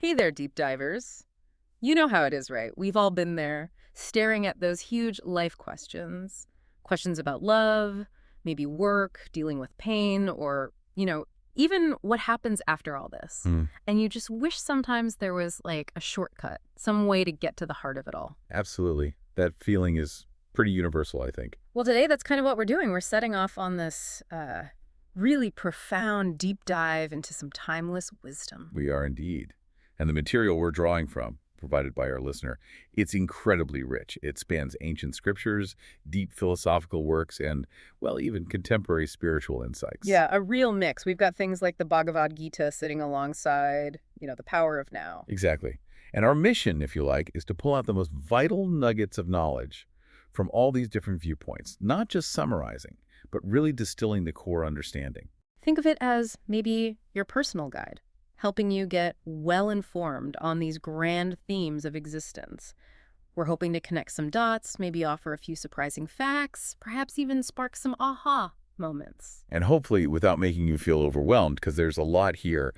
Hey there, deep divers. You know how it is, right? We've all been there, staring at those huge life questions. Questions about love, maybe work, dealing with pain, or, even what happens after all this. Hmm. And you just wish sometimes there was like a shortcut, some way to get to the heart of it all. Absolutely. That feeling is pretty universal, I think. Well, today that's kind of what we're doing. We're setting off on this really profound deep dive into some timeless wisdom. We are indeed. And the material we're drawing from, provided by our listener, it's incredibly rich. It spans ancient scriptures, deep philosophical works, and, well, even contemporary spiritual insights. Yeah, a real mix. We've got things like the Bhagavad Gita sitting alongside, the power of now. Exactly. And our mission, if you like, is to pull out the most vital nuggets of knowledge from all these different viewpoints, not just summarizing, but really distilling the core understanding. Think of it as maybe your personal guide, helping you get well-informed on these grand themes of existence. We're hoping to connect some dots, maybe offer a few surprising facts, perhaps even spark some aha moments. And hopefully without making you feel overwhelmed, because there's a lot here.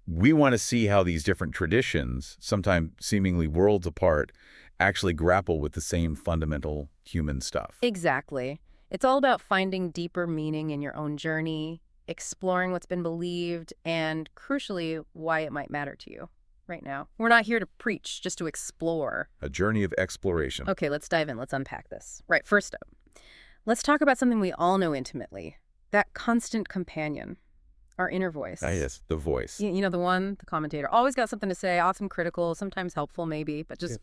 We want to see how these different traditions, sometimes seemingly worlds apart, actually grapple with the same fundamental human stuff. Exactly. It's all about finding deeper meaning in your own journey, exploring what's been believed, and crucially, why it might matter to you right now. We're not here to preach, just to explore. A journey of exploration. Okay, let's dive in. Let's unpack this. Right, first up, let's talk about something we all know intimately, that constant companion, our inner voice. Ah, yes, the voice. The commentator, always got something to say, often critical, sometimes helpful maybe, but just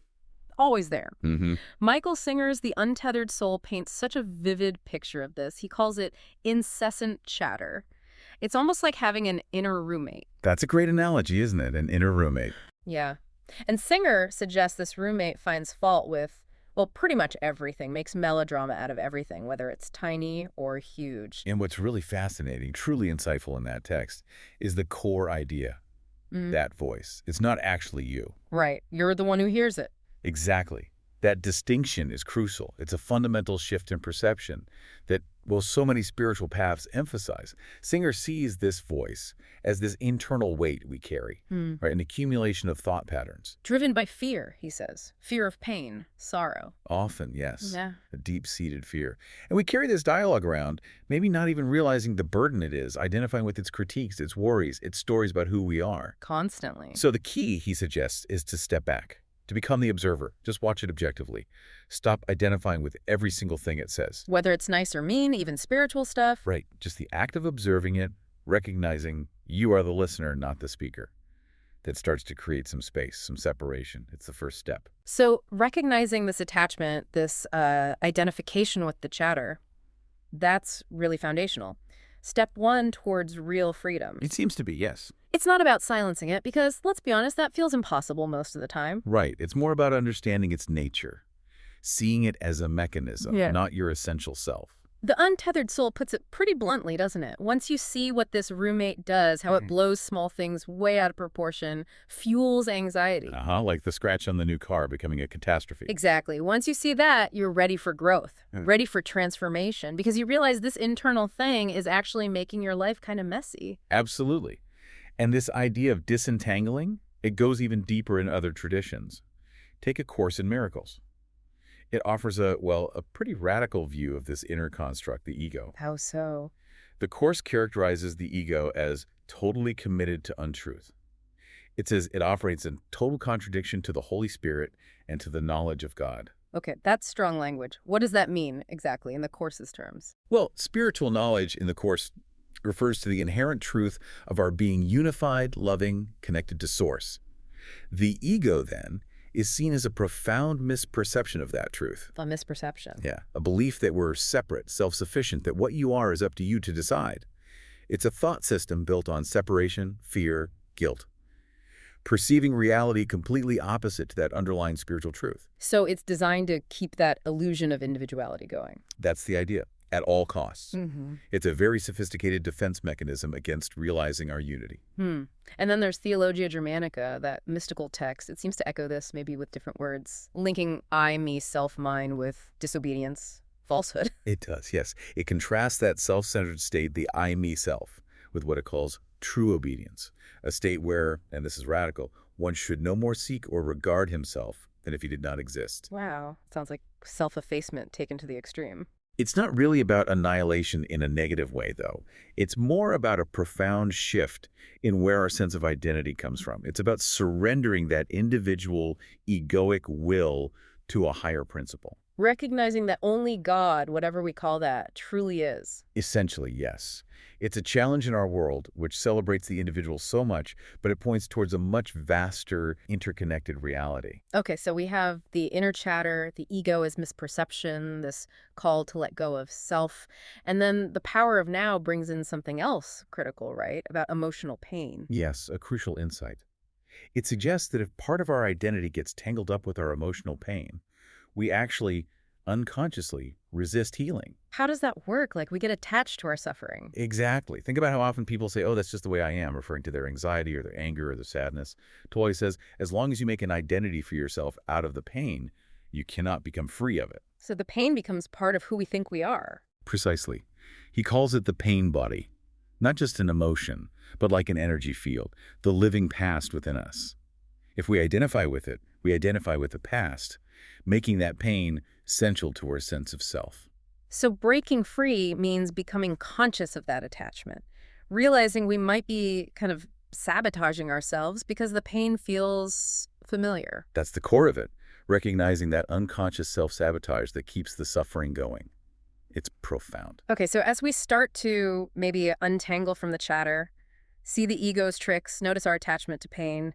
always there. Mm-hmm. Michael Singer's The Untethered Soul paints such a vivid picture of this. He calls it incessant chatter. It's almost like having an inner roommate. That's a great analogy, isn't it? An inner roommate. Yeah. And Singer suggests this roommate finds fault with, well, pretty much everything, makes melodrama out of everything, whether it's tiny or huge. And what's really fascinating, truly insightful in that text, is the core idea, that voice. It's not actually you. Right. You're the one who hears it. Exactly. That distinction is crucial. It's a fundamental shift in perception that, well, so many spiritual paths emphasize. Singer sees this voice as this internal weight we carry, right? An accumulation of thought patterns. Driven by fear, he says. Fear of pain, sorrow. Often, yes. Yeah. A deep-seated fear. And we carry this dialogue around, maybe not even realizing the burden it is, identifying with its critiques, its worries, its stories about who we are. Constantly. So the key, he suggests, is to step back. To become the observer. Just watch it objectively. Stop identifying with every single thing it says. Whether it's nice or mean, even spiritual stuff. Right. Just the act of observing it, recognizing you are the listener, not the speaker. That starts to create some space, some separation. It's the first step. So recognizing this attachment, this identification with the chatter, that's really foundational. Step one towards real freedom. It seems to be, yes. It's not about silencing it because, let's be honest, that feels impossible most of the time. Right. It's more about understanding its nature. Seeing it as a mechanism, not your essential self. The Untethered Soul puts it pretty bluntly, doesn't it? Once you see what this roommate does, how it blows small things way out of proportion, fuels anxiety. Like the scratch on the new car becoming a catastrophe. Exactly. Once you see that, you're ready for growth, ready for transformation, because you realize this internal thing is actually making your life kind of messy. Absolutely. And this idea of disentangling, it goes even deeper in other traditions. Take A Course in Miracles. It offers a pretty radical view of this inner construct, the ego. How so? The Course characterizes the ego as totally committed to untruth. It says it operates in total contradiction to the Holy Spirit and to the knowledge of God. Okay, that's strong language. What does that mean exactly in the Course's terms? Well, spiritual knowledge in the Course refers to the inherent truth of our being unified, loving, connected to Source. The ego, then, is seen as a profound misperception of that truth. A misperception. Yeah, a belief that we're separate, self-sufficient, that what you are is up to you to decide. It's a thought system built on separation, fear, guilt. Perceiving reality completely opposite to that underlying spiritual truth. So it's designed to keep that illusion of individuality going. That's the idea, at all costs. It's a very sophisticated defense mechanism against realizing our unity. And then there's Theologia Germanica, that mystical text. It seems to echo this, maybe with different words, linking I, me, self, mine with disobedience, falsehood. It does, yes. It contrasts that self-centered state, the I, me, self, with what it calls true obedience, a state where, and this is radical, One should no more seek or regard himself than if he did not exist. Wow. Sounds like self-effacement taken to the extreme. It's not really about annihilation in a negative way, though. It's more about a profound shift in where our sense of identity comes from. It's about surrendering that individual egoic will to a higher principle. Recognizing that only God, whatever we call that, truly is. Essentially, yes. It's a challenge in our world which celebrates the individual so much, but it points towards a much vaster, interconnected reality. Okay, so we have the inner chatter, the ego is misperception, this call to let go of self, and then the power of now brings in something else critical, right? About emotional pain. Yes, a crucial insight. It suggests that if part of our identity gets tangled up with our emotional pain, we actually unconsciously resist healing. How does that work? Like we get attached to our suffering. Exactly. Think about how often people say, oh, that's just the way I am, referring to their anxiety or their anger or their sadness. Toy says, as long as you make an identity for yourself out of the pain, you cannot become free of it. So the pain becomes part of who we think we are. Precisely. He calls it the pain body, not just an emotion, but like an energy field, the living past within us. If we identify with it, we identify with the past, making that pain central to our sense of self. So breaking free means becoming conscious of that attachment, realizing we might be kind of sabotaging ourselves because the pain feels familiar. That's the core of it, recognizing that unconscious self-sabotage that keeps the suffering going. It's profound. Okay, so as we start to maybe untangle from the chatter, see the ego's tricks, notice our attachment to pain,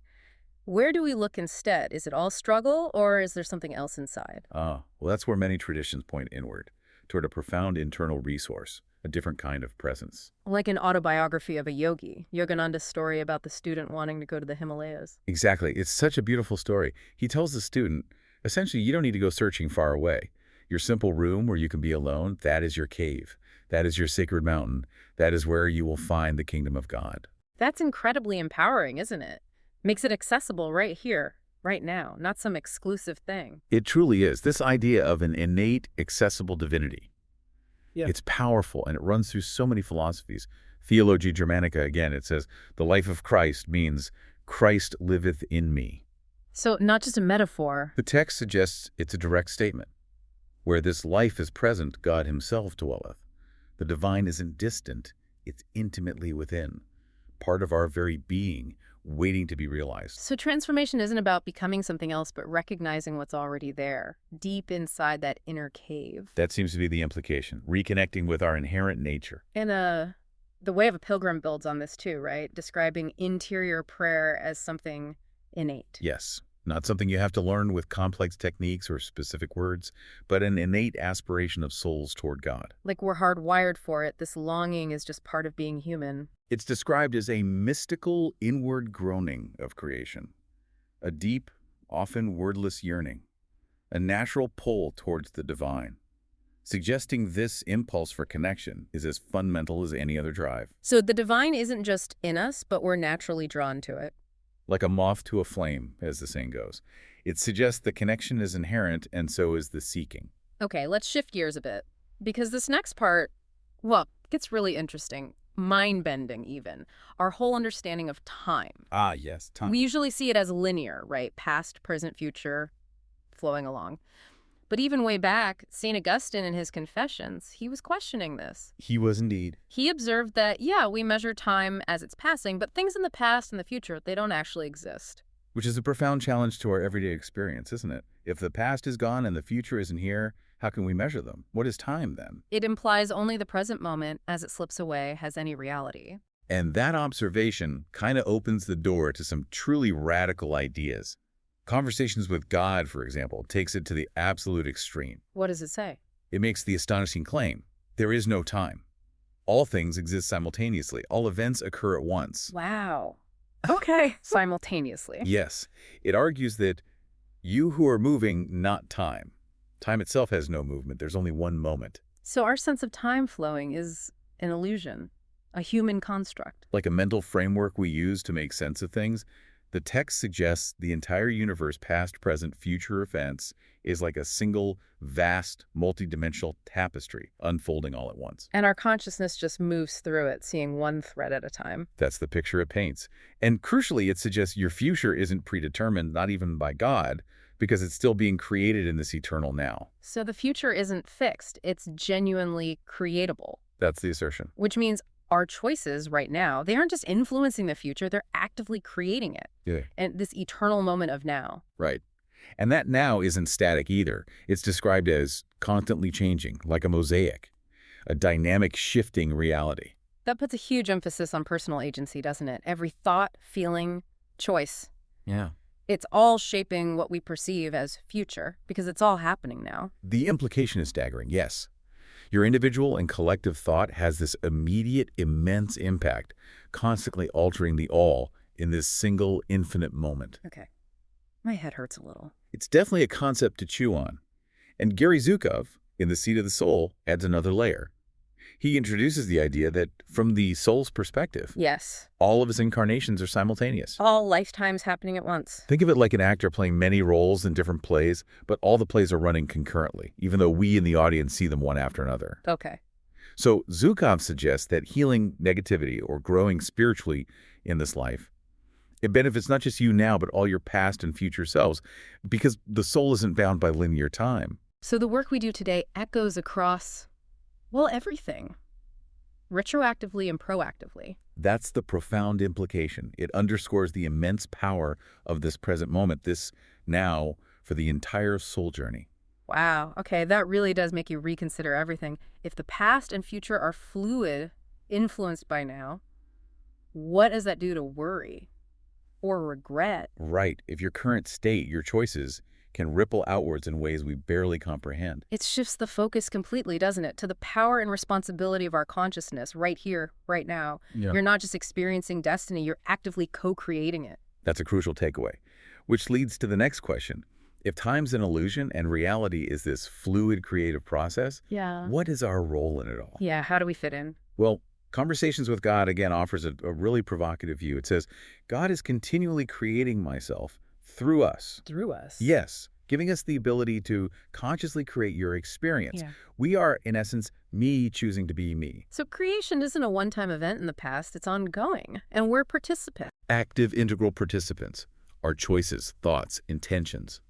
where do we look instead? Is it all struggle or is there something else inside? Well, that's where many traditions point inward, toward a profound internal resource, a different kind of presence. Like an autobiography of a yogi, Yogananda's story about the student wanting to go to the Himalayas. Exactly. It's such a beautiful story. He tells the student, essentially, you don't need to go searching far away. Your simple room where you can be alone, that is your cave. That is your sacred mountain. That is where you will find the kingdom of God. That's incredibly empowering, isn't it? Makes it accessible right here, right now, not some exclusive thing. It truly is. This idea of an innate, accessible divinity. Yeah. It's powerful, and it runs through so many philosophies. Theologia Germanica, again, it says, the life of Christ means Christ liveth in me. So not just a metaphor. The text suggests it's a direct statement. Where this life is present, God himself dwelleth. The divine isn't distant, it's intimately within, part of our very being, waiting to be realized. So transformation isn't about becoming something else, but recognizing what's already there, deep inside that inner cave. That seems to be the implication, reconnecting with our inherent nature. And the Way of a Pilgrim builds on this too, right? Describing interior prayer as something innate. Yes, not something you have to learn with complex techniques or specific words, but an innate aspiration of souls toward God. Like we're hardwired for it. This longing is just part of being human. It's described as a mystical inward groaning of creation, a deep, often wordless yearning, a natural pull towards the divine, suggesting this impulse for connection is as fundamental as any other drive. So the divine isn't just in us, but we're naturally drawn to it. Like a moth to a flame, as the saying goes. It suggests the connection is inherent, and so is the seeking. Okay, let's shift gears a bit, because this next part, well, gets really interesting. Mind-bending, even. Our whole understanding of time. Ah, yes, time. We usually see it as linear, right? Past, present, future, flowing along. But even way back, St. Augustine in his Confessions, he was questioning this. He was indeed. He observed that, yeah, we measure time as it's passing, but things in the past and the future, they don't actually exist. Which is a profound challenge to our everyday experience, isn't it? If the past is gone and the future isn't here, how can we measure them? What is time, then? It implies only the present moment, as it slips away, has any reality. And that observation kind of opens the door to some truly radical ideas. Conversations with God, for example, takes it to the absolute extreme. What does it say? It makes the astonishing claim, there is no time. All things exist simultaneously. All events occur at once. Wow. Okay. Simultaneously. Yes, it argues that you who are moving, not time. Time itself has no movement. There's only one moment. So our sense of time flowing is an illusion, a human construct. Like a mental framework we use to make sense of things, The text suggests the entire universe, past, present, future events, is like a single, vast, multidimensional tapestry unfolding all at once. And our consciousness just moves through it, seeing one thread at a time. That's the picture it paints. And crucially, it suggests your future isn't predetermined, not even by God, because it's still being created in this eternal now. So the future isn't fixed, it's genuinely creatable, That's the assertion. which means our choices right now, they aren't just influencing the future, they're actively creating it. Yeah. And this eternal moment of now. Right. And that now isn't static either. It's described as constantly changing, like a mosaic, a dynamic shifting reality. That puts a huge emphasis on personal agency, doesn't it? Every thought, feeling, choice. Yeah. It's all shaping what we perceive as future, because it's all happening now. The implication is staggering, yes. Your individual and collective thought has this immediate, immense impact, constantly altering the all in this single, infinite moment. Okay. My head hurts a little. It's definitely a concept to chew on. And Gary Zukov, in The Seat of the Soul, adds another layer. He introduces the idea that from the soul's perspective, Yes. all of his incarnations are simultaneous. All lifetimes happening at once. Think of it like an actor playing many roles in different plays, but all the plays are running concurrently, even though we in the audience see them one after another. Okay. So Zukov suggests that healing negativity or growing spiritually in this life, it benefits not just you now, but all your past and future selves, because the soul isn't bound by linear time. So the work we do today echoes across, well, everything. Retroactively and proactively. That's the profound implication. It underscores the immense power of this present moment, this now, for the entire soul journey. Wow. Okay, that really does make you reconsider everything. If the past and future are fluid, influenced by now, what does that do to worry or regret? Right. If your current state, your choices, can ripple outwards in ways we barely comprehend. It shifts the focus completely, doesn't it? To the power and responsibility of our consciousness right here, right now. Yeah. You're not just experiencing destiny, you're actively co-creating it. That's a crucial takeaway, which leads to the next question. If time's an illusion and reality is this fluid creative process, what is our role in it all? Yeah, how do we fit in? Well, Conversations with God, again, offers a really provocative view. It says, God is continually creating myself through us. Through us. Yes, giving us the ability to consciously create your experience. Yeah. We are, in essence, me choosing to be me. So creation isn't a one-time event in the past, it's ongoing, and we're participants. Active, integral participants. Our choices, thoughts, intentions.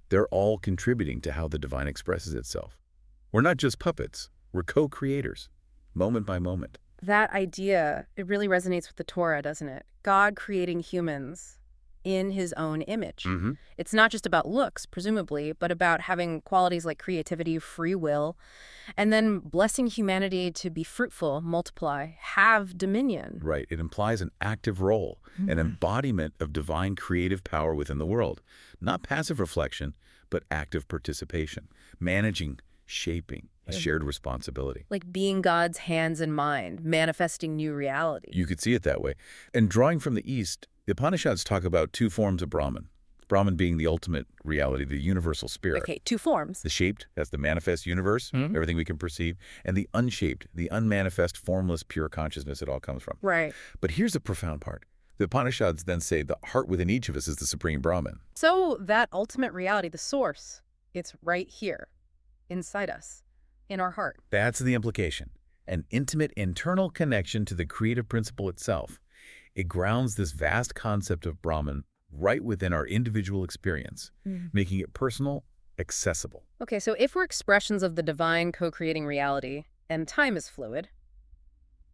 They're all contributing to how the divine expresses itself. We're not just puppets. We're co-creators, moment by moment. That idea, it really resonates with the Torah, doesn't it? God creating humans in his own image. Mm-hmm. It's not just about looks, presumably, but about having qualities like creativity, free will, and then blessing humanity to be fruitful, multiply, have dominion. Right. It implies an active role, an embodiment of divine creative power within the world. Not passive reflection, but active participation, managing, shaping, a shared responsibility. Like being God's hands and mind, manifesting new reality. You could see it that way. And drawing from the East, the Upanishads talk about two forms of Brahman. Brahman being the ultimate reality, the universal spirit. Okay, two forms. The shaped, that's the manifest universe, everything we can perceive, and the unshaped, the unmanifest, formless, pure consciousness it all comes from. Right. But here's the profound part. The Upanishads then say the heart within each of us is the supreme Brahman. So that ultimate reality, the source, it's right here, inside us, in our heart. That's the implication. An intimate internal connection to the creative principle itself. It grounds this vast concept of Brahman right within our individual experience, making it personal, accessible. Okay, so if we're expressions of the divine co-creating reality, and time is fluid,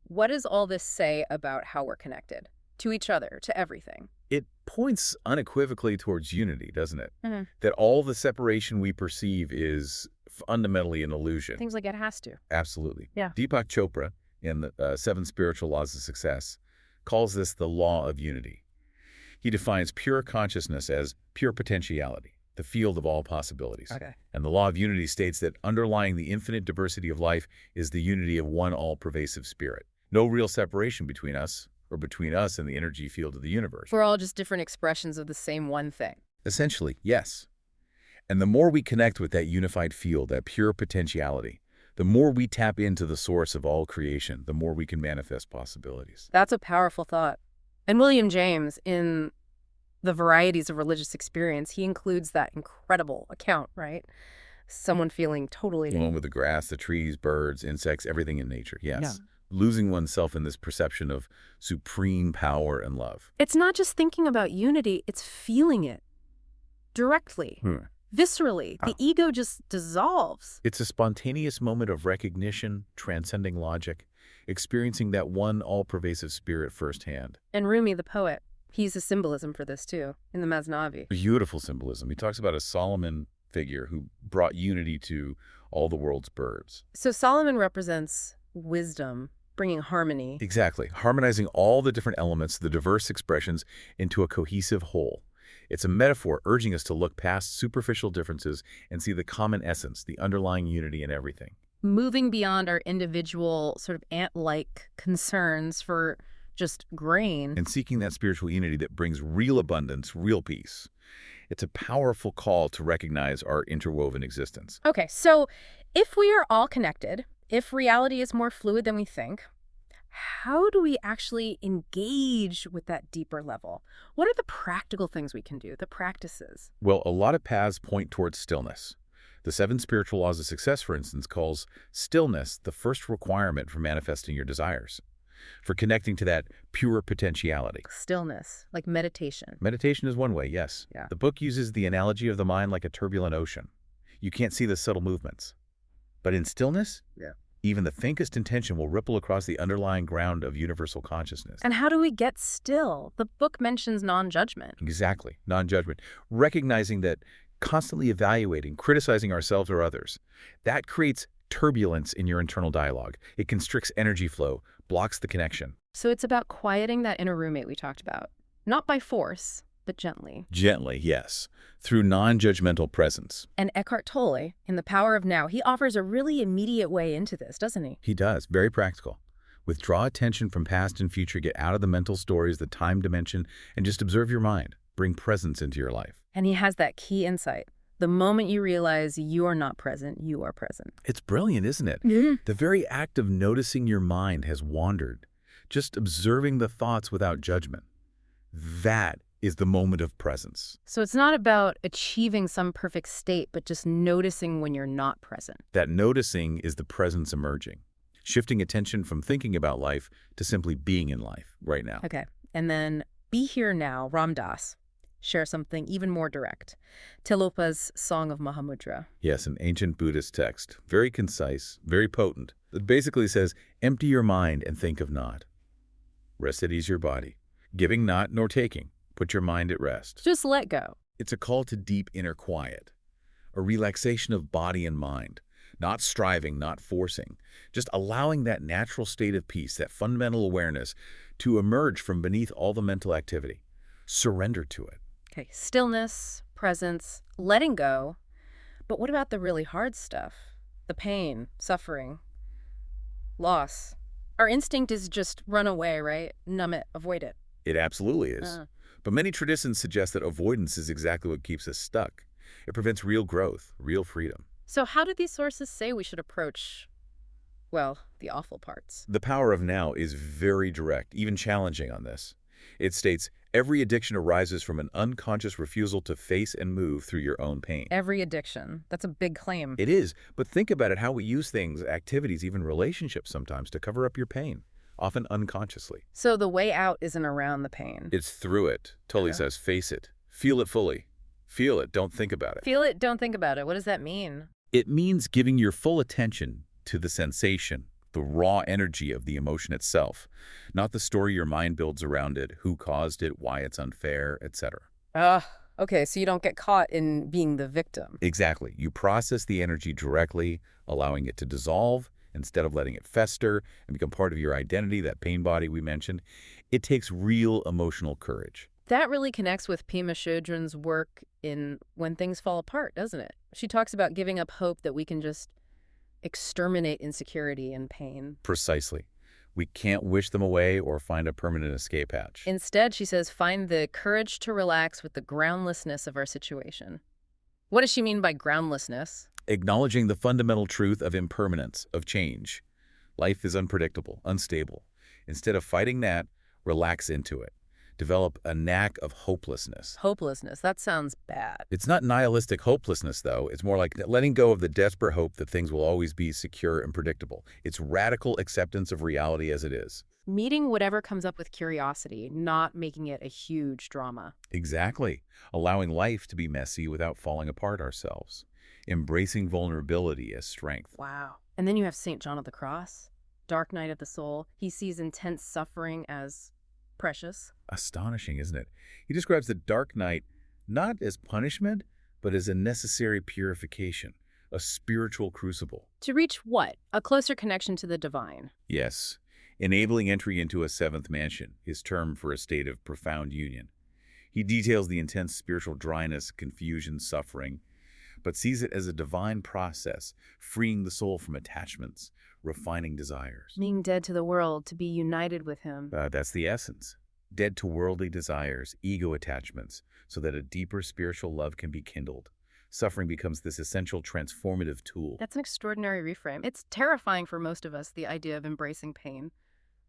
what does all this say about how we're connected? To each other, to everything? It points unequivocally towards unity, doesn't it? Mm-hmm. That all the separation we perceive is fundamentally an illusion. Things like it has to. Absolutely. Yeah. Deepak Chopra, in the Seven Spiritual Laws of Success, calls this the law of unity. He defines pure consciousness as pure potentiality, the field of all possibilities. Okay. And the law of unity states that underlying the infinite diversity of life is the unity of one all-pervasive spirit. No real separation between us or between us and the energy field of the universe. We're all just different expressions of the same one thing. Essentially, yes. And the more we connect with that unified field, that pure potentiality, the more we tap into the source of all creation, the more we can manifest possibilities. That's a powerful thought. And William James, in the varieties of religious experience, he includes that incredible account, right? Someone feeling totally. Along with the grass, the trees, birds, insects, everything in nature, Yeah. yes. Losing oneself in this perception of supreme power and love. It's not just thinking about unity, it's feeling it directly, viscerally. The ego just dissolves. It's a spontaneous moment of recognition, transcending logic, experiencing that one all-pervasive spirit firsthand. And Rumi, the poet, he's a symbolism for this too, in the Masnavi. Beautiful symbolism. He talks about a Solomon figure who brought unity to all the world's birds. So Solomon represents wisdom, bringing harmony. Exactly. Harmonizing all the different elements, the diverse expressions, into a cohesive whole. It's a metaphor urging us to look past superficial differences and see the common essence, the underlying unity in everything. Moving beyond our individual sort of ant-like concerns for just grain. And seeking that spiritual unity that brings real abundance, real peace. It's a powerful call to recognize our interwoven existence. Okay, so if we are all connected, if reality is more fluid than we think, how do we actually engage with that deeper level? What are the practical things we can do, the practices? Well, a lot of paths point towards stillness. The 7 spiritual laws of success, for instance, calls stillness the first requirement for manifesting your desires, for connecting to that pure potentiality. Stillness, like meditation. Meditation is one way, yes. Yeah. The book uses the analogy of the mind like a turbulent ocean. You can't see the subtle movements. But in stillness, even the faintest intention will ripple across the underlying ground of universal consciousness. And how do we get still? The book mentions non-judgment. Exactly, non-judgment. Recognizing that constantly evaluating, criticizing ourselves or others, that creates turbulence in your internal dialogue. It constricts energy flow, blocks the connection. So it's about quieting that inner roommate we talked about. Not by force, but gently. Gently, yes, through non-judgmental presence. And Eckhart Tolle, in The Power of Now, he offers a really immediate way into this, doesn't he? He does, very practical. Withdraw attention from past and future, get out of the mental stories, the time dimension, and just observe your mind. Bring presence into your life. And he has that key insight. The moment you realize you are not present, you are present. It's brilliant, isn't it? The very act of noticing your mind has wandered, just observing the thoughts without judgment. That is the moment of presence. So it's not about achieving some perfect state, but just noticing when you're not present. That noticing is the presence emerging, shifting attention from thinking about life to simply being in life right now. Okay. And then Be Here Now, Ram Dass, share something even more direct. Tilopa's Song of Mahamudra. Yes, an ancient Buddhist text, very concise, very potent. It basically says, empty your mind and think of naught. Rest at ease your body, giving not nor taking. Put your mind at rest. Just let go. It's a call to deep inner quiet, a relaxation of body and mind, not striving, not forcing, just allowing that natural state of peace, that fundamental awareness to emerge from beneath all the mental activity. Surrender to it. Okay, stillness, presence, letting go. But what about the really hard stuff? The pain, suffering, loss. Our instinct is just run away, right? Numb it, avoid it. It absolutely is. But many traditions suggest that avoidance is exactly what keeps us stuck. It prevents real growth, real freedom. So how do these sources say we should approach, well, the awful parts? The Power of Now is very direct, even challenging on this. It states, every addiction arises from an unconscious refusal to face and move through your own pain. Every addiction. That's a big claim. It is, but think about it, how we use things, activities, even relationships sometimes to cover up your pain, often unconsciously. So the way out isn't around the pain. It's through it. Tully says, face it. Feel it fully. Feel it. Don't think about it. Feel it, don't think about it. What does that mean? It means giving your full attention to the sensation, the raw energy of the emotion itself, not the story your mind builds around it, who caused it, why it's unfair, etc. Okay, so you don't get caught in being the victim. Exactly. You process the energy directly, allowing it to dissolve instead of letting it fester and become part of your identity, that pain body we mentioned. It takes real emotional courage. That really connects with Pema Chodron's work in When Things Fall Apart, doesn't it? She talks about giving up hope that we can just exterminate insecurity and pain. Precisely. We can't wish them away or find a permanent escape hatch. Instead, she says, find the courage to relax with the groundlessness of our situation. What does she mean by groundlessness? Acknowledging the fundamental truth of impermanence, of change. Life is unpredictable, unstable. Instead of fighting that, relax into it. develop a knack of hopelessness. Hopelessness, that sounds bad. It's not nihilistic hopelessness, though. It's more like letting go of the desperate hope that things will always be secure and predictable. It's radical acceptance of reality as it is. Meeting whatever comes up with curiosity, not making it a huge drama. Exactly. Allowing life to be messy without falling apart ourselves. Embracing vulnerability as strength. Wow. And then you have St. John of the Cross, dark night of the soul. He sees intense suffering as precious. Astonishing, isn't it? He describes the dark night not as punishment, but as a necessary purification, a spiritual crucible. To reach what? A closer connection to the divine. Yes, enabling entry into a seventh mansion, his term for a state of profound union. He details the intense spiritual dryness, confusion, suffering, but sees it as a divine process, freeing the soul from attachments, refining desires. Being dead to the world, to be united with him. That's the essence. Dead to worldly desires, ego attachments, so that a deeper spiritual love can be kindled. Suffering becomes this essential transformative tool. That's an extraordinary reframe. It's terrifying for most of us, the idea of embracing pain.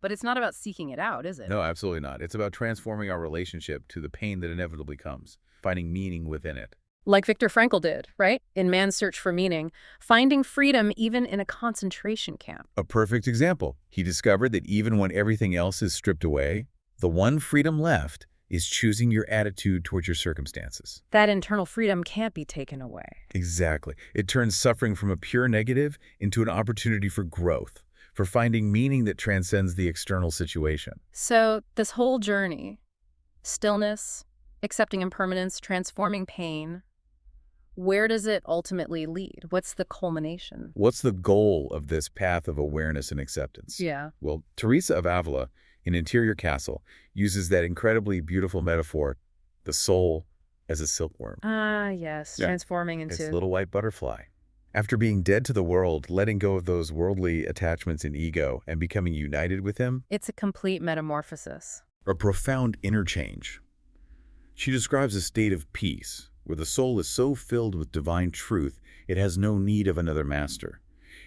But it's not about seeking it out, is it? No, absolutely not. It's about transforming our relationship to the pain that inevitably comes, finding meaning within it. Like Viktor Frankl did, right? In Man's Search for Meaning, finding freedom even in a concentration camp. A perfect example. He discovered that even when everything else is stripped away, the one freedom left is choosing your attitude towards your circumstances. That internal freedom can't be taken away. Exactly. It turns suffering from a pure negative into an opportunity for growth, for finding meaning that transcends the external situation. So this whole journey, stillness, accepting impermanence, transforming pain, where does it ultimately lead? What's the culmination? What's the goal of this path of awareness and acceptance? Yeah. Well, Teresa of Avila, in Interior Castle, uses that incredibly beautiful metaphor, the soul as a silkworm. Ah, yes, Yeah. transforming It's into... a little white butterfly. After being dead to the world, letting go of those worldly attachments and ego, and becoming united with him, It's a complete metamorphosis. a profound interchange. She describes a state of peace, where the soul is so filled with divine truth, it has no need of another master.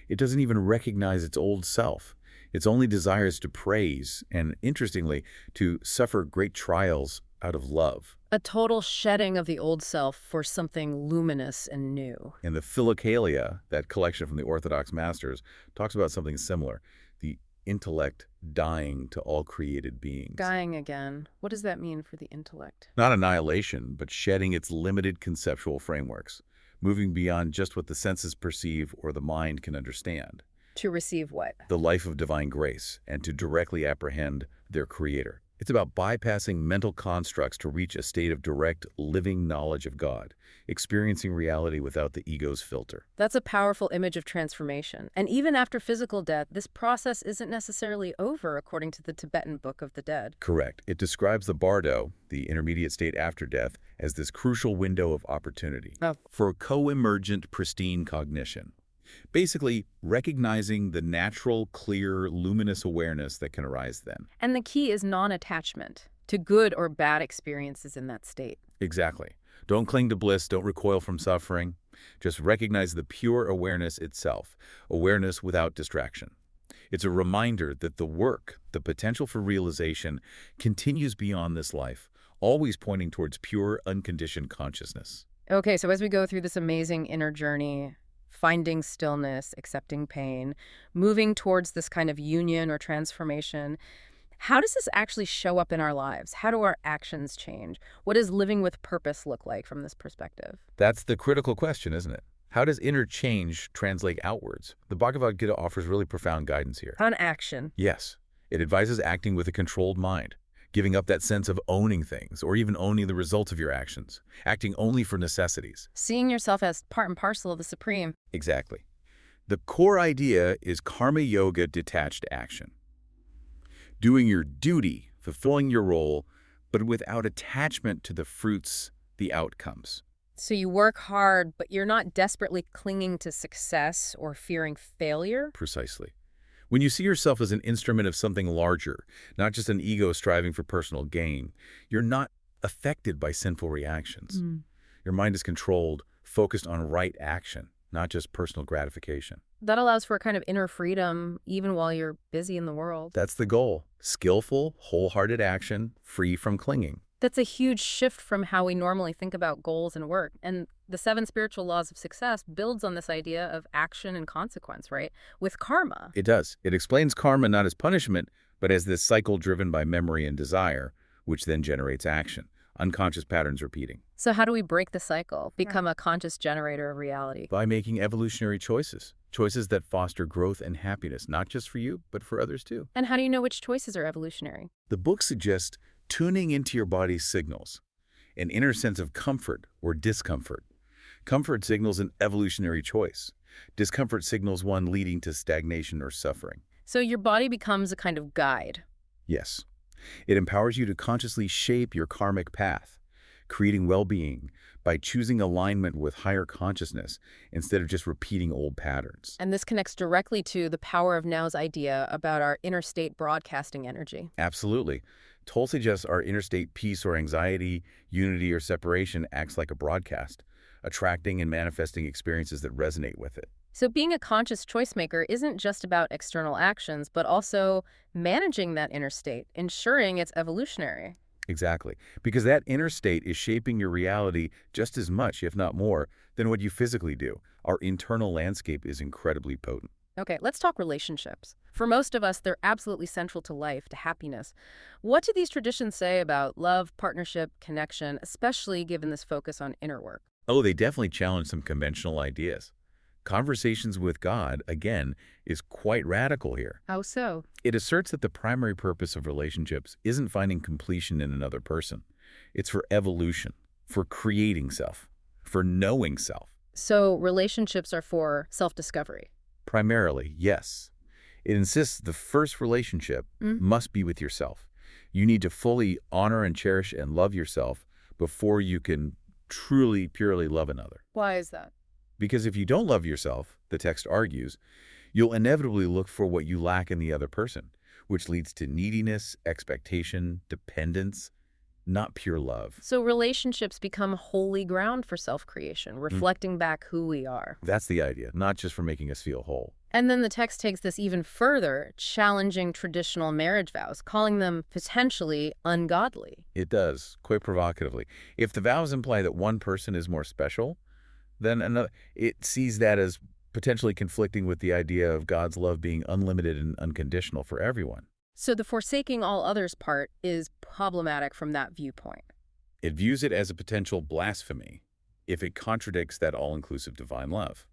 It doesn't even recognize its old self. Its only desires to praise and, interestingly, to suffer great trials out of love. A total shedding of the old self for something luminous and new. And the Philokalia, that collection from the Orthodox masters, talks about something similar, the intellect dying to all created beings. Dying again. What does that mean for the intellect? Not annihilation, but shedding its limited conceptual frameworks, moving beyond just what the senses perceive or the mind can understand. To receive what? The life of divine grace, and to directly apprehend their creator. It's about bypassing mental constructs to reach a state of direct, living knowledge of God, experiencing reality without the ego's filter. That's a powerful image of transformation. And even after physical death, this process isn't necessarily over, according to the Tibetan Book of the Dead. Correct. It describes the bardo, the intermediate state after death, as this crucial window of opportunity for co-emergent pristine cognition. Basically, recognizing the natural, clear, luminous awareness that can arise then. And the key is non-attachment to good or bad experiences in that state. Exactly. Don't cling to bliss, don't recoil from suffering. Just recognize the pure awareness itself, awareness without distraction. It's a reminder that the work, the potential for realization, continues beyond this life, always pointing towards pure, unconditioned consciousness. Okay, so as we go through this amazing inner journey, finding stillness, accepting pain, moving towards this kind of union or transformation, how does this actually show up in our lives? How do our actions change? What does living with purpose look like from this perspective? That's the critical question, isn't it? How does inner change translate outwards? The Bhagavad Gita offers really profound guidance here. On action. Yes, it advises acting with a controlled mind, giving up that sense of owning things or even owning the results of your actions, acting only for necessities. Seeing yourself as part and parcel of the Supreme. Exactly. The core idea is karma yoga detached action. Doing your duty, fulfilling your role, but without attachment to the fruits, the outcomes. So you work hard, but you're not desperately clinging to success or fearing failure? Precisely. When you see yourself as an instrument of something larger, not just an ego striving for personal gain, you're not affected by sinful reactions. Your mind is controlled, focused on right action, not just personal gratification. That allows for a kind of inner freedom even while you're busy in the world. That's the goal. Skillful, wholehearted action, free from clinging. That's a huge shift from how we normally think about goals and work. And the seven spiritual laws of success builds on this idea of action and consequence, right? With karma. It does. It explains karma not as punishment, but as this cycle driven by memory and desire, which then generates action. Unconscious patterns repeating. So how do we break the cycle, become a conscious generator of reality? By making evolutionary choices. Choices that foster growth and happiness, not just for you, but for others too. And how do you know which choices are evolutionary? The book suggests tuning into your body's signals, an inner sense of comfort or discomfort. Comfort signals an evolutionary choice. Discomfort signals one leading to stagnation or suffering. So your body becomes a kind of guide. Yes. It empowers you to consciously shape your karmic path, creating well-being by choosing alignment with higher consciousness instead of just repeating old patterns. And this connects directly to the power of now's idea about our interstate broadcasting energy. Absolutely. Toll suggests our interstate peace or anxiety, unity or separation acts like a broadcast, attracting and manifesting experiences that resonate with it. So being a conscious choice maker isn't just about external actions, but also managing that inner state, ensuring it's evolutionary. Exactly. Because that inner state is shaping your reality just as much, if not more, than what you physically do. Our internal landscape is incredibly potent. Okay, let's talk relationships. For most of us, they're absolutely central to life, to happiness. What do these traditions say about love, partnership, connection, especially given this focus on inner work? Oh, they definitely challenge some conventional ideas. Conversations with God, again, is quite radical here. How so? It asserts that the primary purpose of relationships isn't finding completion in another person. It's for evolution, for creating self, for knowing self. So relationships are for self-discovery. Primarily, yes. It insists the first relationship must be with yourself. You need to fully honor and cherish and love yourself before you can truly, purely love another. Why is that? Because if you don't love yourself, the text argues, you'll inevitably look for what you lack in the other person, which leads to neediness, expectation, dependence, not pure love. So relationships become holy ground for self-creation, reflecting back who we are. That's the idea, not just for making us feel whole. And then the text takes this even further, challenging traditional marriage vows, calling them potentially ungodly. It does, quite provocatively. If the vows imply that one person is more special, then another, it sees that as potentially conflicting with the idea of God's love being unlimited and unconditional for everyone. So the forsaking all others part is problematic from that viewpoint. It views it as a potential blasphemy if it contradicts that all-inclusive divine love.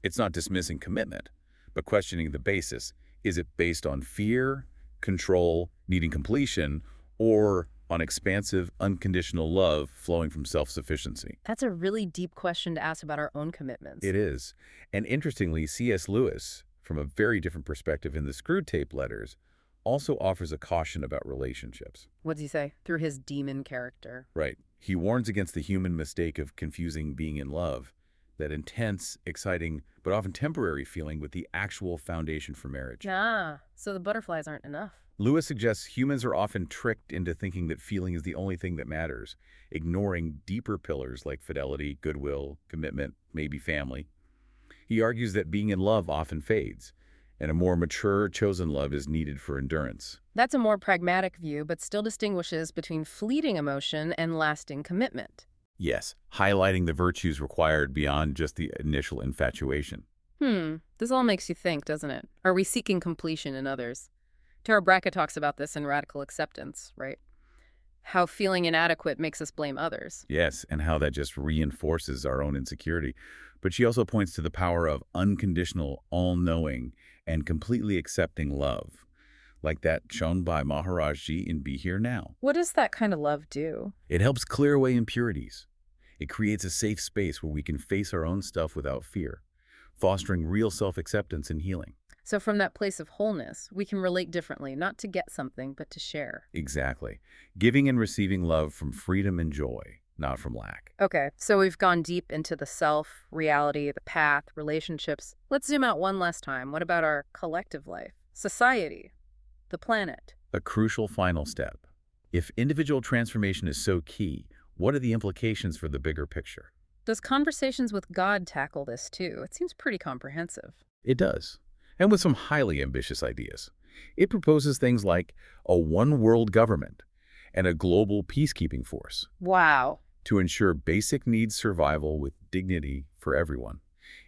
It's not dismissing commitment, but questioning the basis. Is it based on fear, control, needing completion, or on expansive, unconditional love flowing from self-sufficiency? That's a really deep question to ask about our own commitments. It is. And interestingly, C.S. Lewis, from a very different perspective in the Screwed Tape Letters, also offers a caution about relationships. What's he say? Through his demon character. Right. He warns against the human mistake of confusing being in love, that intense, exciting, but often temporary feeling with the actual foundation for marriage. Ah, so the butterflies aren't enough. Lewis suggests humans are often tricked into thinking that feeling is the only thing that matters, ignoring deeper pillars like fidelity, goodwill, commitment, maybe family. He argues that being in love often fades, and a more mature, chosen love is needed for endurance. That's a more pragmatic view, but still distinguishes between fleeting emotion and lasting commitment. Yes, highlighting the virtues required beyond just the initial infatuation. This all makes you think, doesn't it? Are we seeking completion in others? Tara Bracca talks about this in Radical Acceptance, right? How feeling inadequate makes us blame others. Yes, and how that just reinforces our own insecurity. But she also points to the power of unconditional, all-knowing, and completely accepting love, like that shown by Maharaj Ji in Be Here Now. What does that kind of love do? It helps clear away impurities. It creates a safe space where we can face our own stuff without fear, fostering real self-acceptance and healing. So from that place of wholeness, we can relate differently, not to get something, but to share. Exactly. Giving and receiving love from freedom and joy, not from lack. Okay, so we've gone deep into the self, reality, the path, relationships. Let's zoom out one last time. What about our collective life? Society, the planet. A crucial final step. If individual transformation is so key, what are the implications for the bigger picture? Does Conversations with God tackle this too? It seems pretty comprehensive. It does. And with some highly ambitious ideas. It proposes things like a one-world government and a global peacekeeping force Wow. to ensure basic needs survival with dignity for everyone.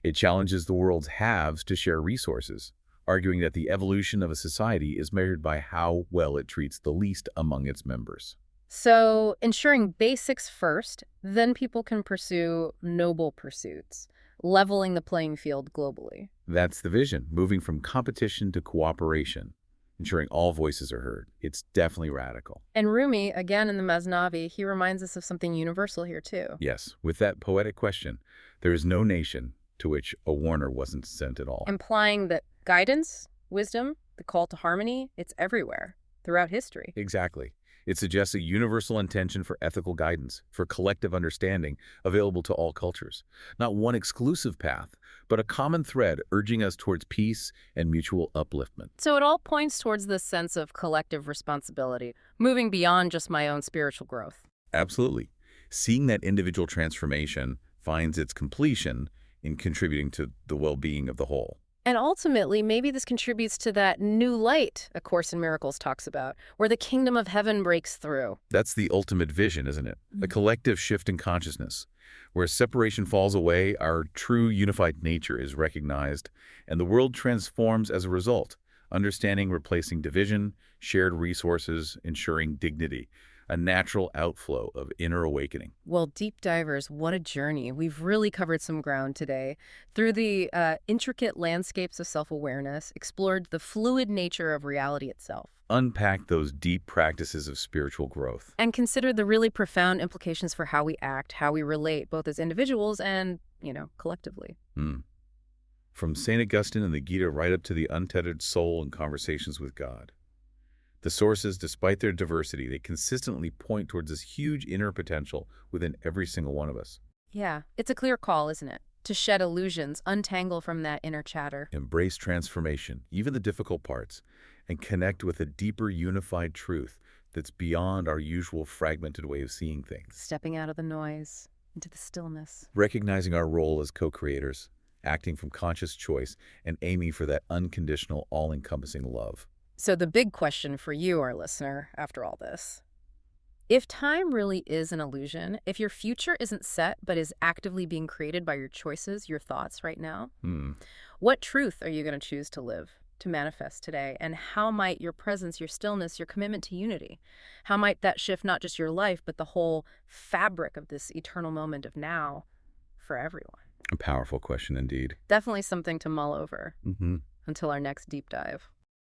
It challenges the world's haves to share resources, arguing that the evolution of a society is measured by how well it treats the least among its members. So, ensuring basics first, then people can pursue noble pursuits, leveling the playing field globally. That's the vision, moving from competition to cooperation, ensuring all voices are heard. It's definitely radical. And Rumi, again in the Masnavi, he reminds us of something universal here too. Yes, with that poetic question, there is no nation to which a warner wasn't sent at all. Implying that guidance, wisdom, the call to harmony, it's everywhere, throughout history. Exactly. It suggests a universal intention for ethical guidance, for collective understanding, available to all cultures. Not one exclusive path, but a common thread urging us towards peace and mutual upliftment. So it all points towards this sense of collective responsibility, moving beyond just my own spiritual growth. Absolutely. Seeing that individual transformation finds its completion in contributing to the well-being of the whole. And ultimately, maybe this contributes to that new light A Course in Miracles talks about, where the kingdom of heaven breaks through. That's the ultimate vision, isn't it? A collective shift in consciousness, where separation falls away, our true unified nature is recognized, and the world transforms as a result, understanding replacing division, shared resources, ensuring dignity, a natural outflow of inner awakening. Well, deep divers, what a journey. We've really covered some ground today. Through the intricate landscapes of self-awareness, explored the fluid nature of reality itself. Unpack those deep practices of spiritual growth. And consider the really profound implications for how we act, how we relate, both as individuals and, collectively. From St. Augustine and the Gita right up to the untethered soul and conversations with God. The sources, despite their diversity, they consistently point towards this huge inner potential within every single one of us. Yeah, it's a clear call, isn't it? To shed illusions, untangle from that inner chatter. Embrace transformation, even the difficult parts, and connect with a deeper unified truth that's beyond our usual fragmented way of seeing things. Stepping out of the noise, into the stillness. Recognizing our role as co-creators, acting from conscious choice, and aiming for that unconditional, all-encompassing love. So the big question for you, our listener, after all this, if time really is an illusion, if your future isn't set but is actively being created by your choices, your thoughts right now, what truth are you going to choose to live, to manifest today? And how might your presence, your stillness, your commitment to unity, how might that shift not just your life, but the whole fabric of this eternal moment of now for everyone? A powerful question indeed. Definitely something to mull over until our next deep dive.